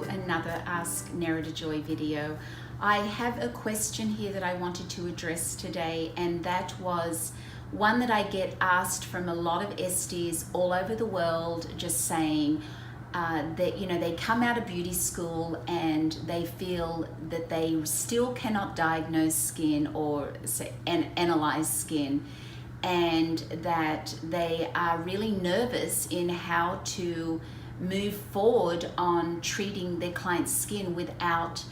another Ask Nerida Joy video. I have a question here that I wanted to address today, and that was one that I get asked from a lot of esties all over the world, just saying that they come out of beauty school and they feel that they still cannot diagnose skin or analyze skin, and that they are really nervous in how to move forward on treating their client's skin without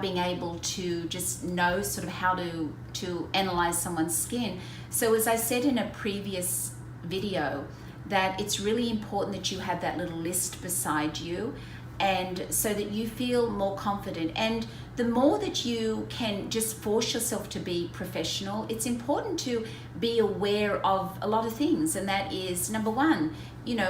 being able to just know sort of how to analyze someone's skin. So as I said in a previous video, that it's really important that you have that little list beside you, and so that you feel more confident. And the more that you can just force yourself to be professional, it's important to be aware of a lot of things. And that is, number one,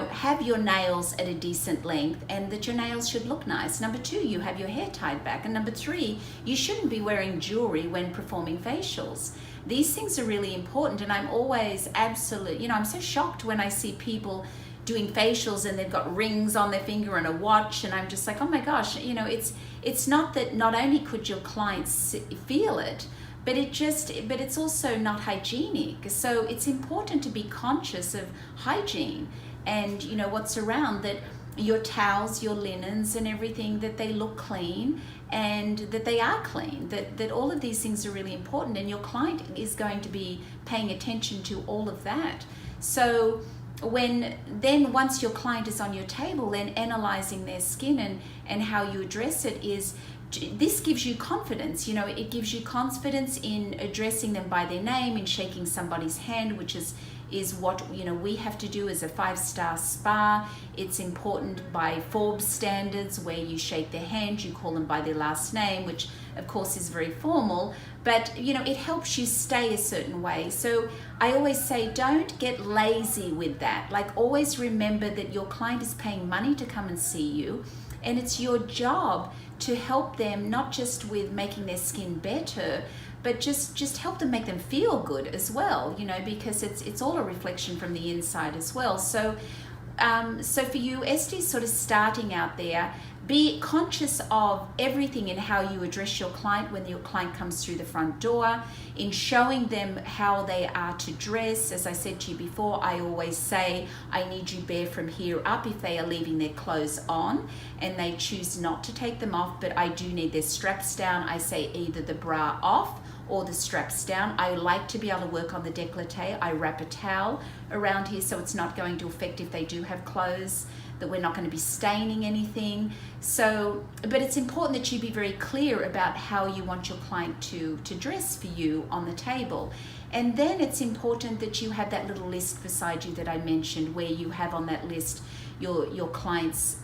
have your nails at a decent length and that your nails should look nice. Number two, you have your hair tied back. And number three, you shouldn't be wearing jewelry when performing facials. These things are really important. And I'm always I'm so shocked when I see people doing facials and they've got rings on their finger and a watch, and I'm just like, oh my gosh, it's not that not only could your clients feel it, but it's also not hygienic. So it's important to be conscious of hygiene and what's around, that your towels, your linens and everything, that they look clean and that they are clean, that all of these things are really important, and your client is going to be paying attention to all of that. So once your client is on your table, then analyzing their skin and how you address it this gives you confidence. It gives you confidence in addressing them by their name, in shaking somebody's hand, which is what we have to do as a 5-star spa. It's important by Forbes standards, where you shake their hand, you call them by their last name, which of course is very formal, but it helps you stay a certain way. So I always say, don't get lazy with that. Like, always remember that your client is paying money to come and see you, and it's your job to help them, not just with making their skin better, but just help them, make them feel good as well, because it's all a reflection from the inside as well. So for you esties sort of starting out there, be conscious of everything in how you address your client when your client comes through the front door, in showing them how they are to dress. As I said to you before, I always say, I need you bare from here up if they are leaving their clothes on and they choose not to take them off, but I do need their straps down. I say either the bra off or the straps down. I like to be able to work on the décolleté. I wrap a towel around here so it's not going to affect if they do have clothes, that we're not going to be staining anything. So, but it's important that you be very clear about how you want your client to dress for you on the table. And then it's important that you have that little list beside you that I mentioned, where you have on that list your client's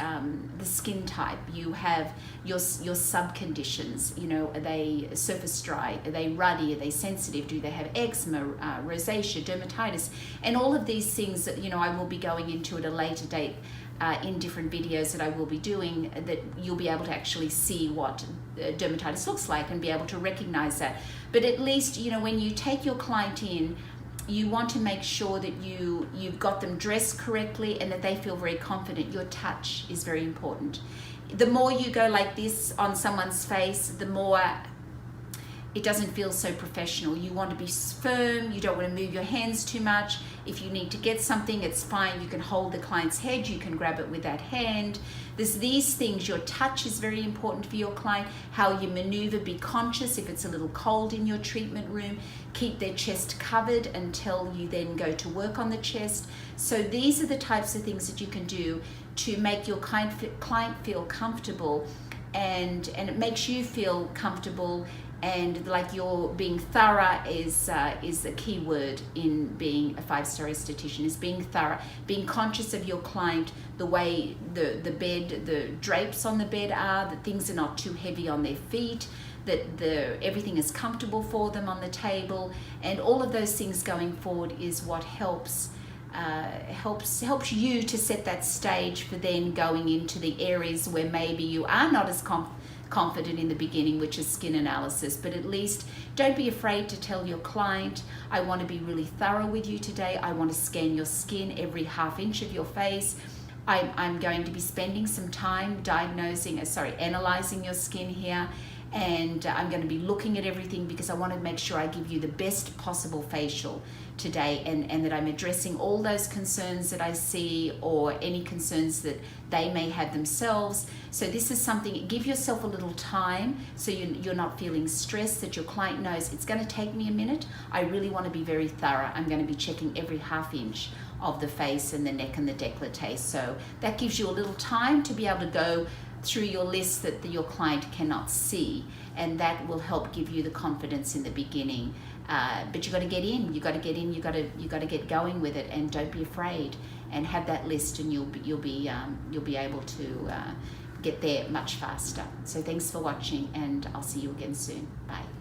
the skin type. You have your sub conditions. Are they surface dry? Are they ruddy? Are they sensitive? Do they have eczema, rosacea, dermatitis? And all of these things that I will be going into at a later date in different videos that I will be doing, that you'll be able to actually see what dermatitis looks like and be able to recognize that. But at least when you take your client in, you want to make sure that you've got them dressed correctly and that they feel very confident. Your touch is very important. The more you go like this on someone's face, the more it doesn't feel so professional. You want to be firm. You don't want to move your hands too much. If you need to get something, it's fine. You can hold the client's head. You can grab it with that hand. There's these things. Your touch is very important for your client. How you maneuver, be conscious if it's a little cold in your treatment room. Keep their chest covered until you then go to work on the chest. So these are the types of things that you can do to make your client feel comfortable, and it makes you feel comfortable. And like you're being thorough is the key word in being a 5-star esthetician, is being thorough, being conscious of your client, the way the bed, the drapes on the bed are, that things are not too heavy on their feet, that everything is comfortable for them on the table, and all of those things going forward is what helps you to set that stage for then going into the areas where maybe you are not as confident in the beginning, which is skin analysis. But at least don't be afraid to tell your client, I want to be really thorough with you today. I want to scan your skin, every half inch of your face. I'm going to be spending some time analyzing your skin here, and I'm going to be looking at everything because I want to make sure I give you the best possible facial today, and that I'm addressing all those concerns that I see, or any concerns that they may have themselves. So this is something, give yourself a little time so you're not feeling stressed, that your client knows it's going to take me a minute. I really want to be very thorough. I'm going to be checking every half inch of the face and the neck and the décolleté. So that gives you a little time to be able to go through your list that your client cannot see, and that will help give you the confidence in the beginning. But you got to get in. You got to get going with it, and don't be afraid. And have that list, and you'll be able to get there much faster. So thanks for watching, and I'll see you again soon. Bye.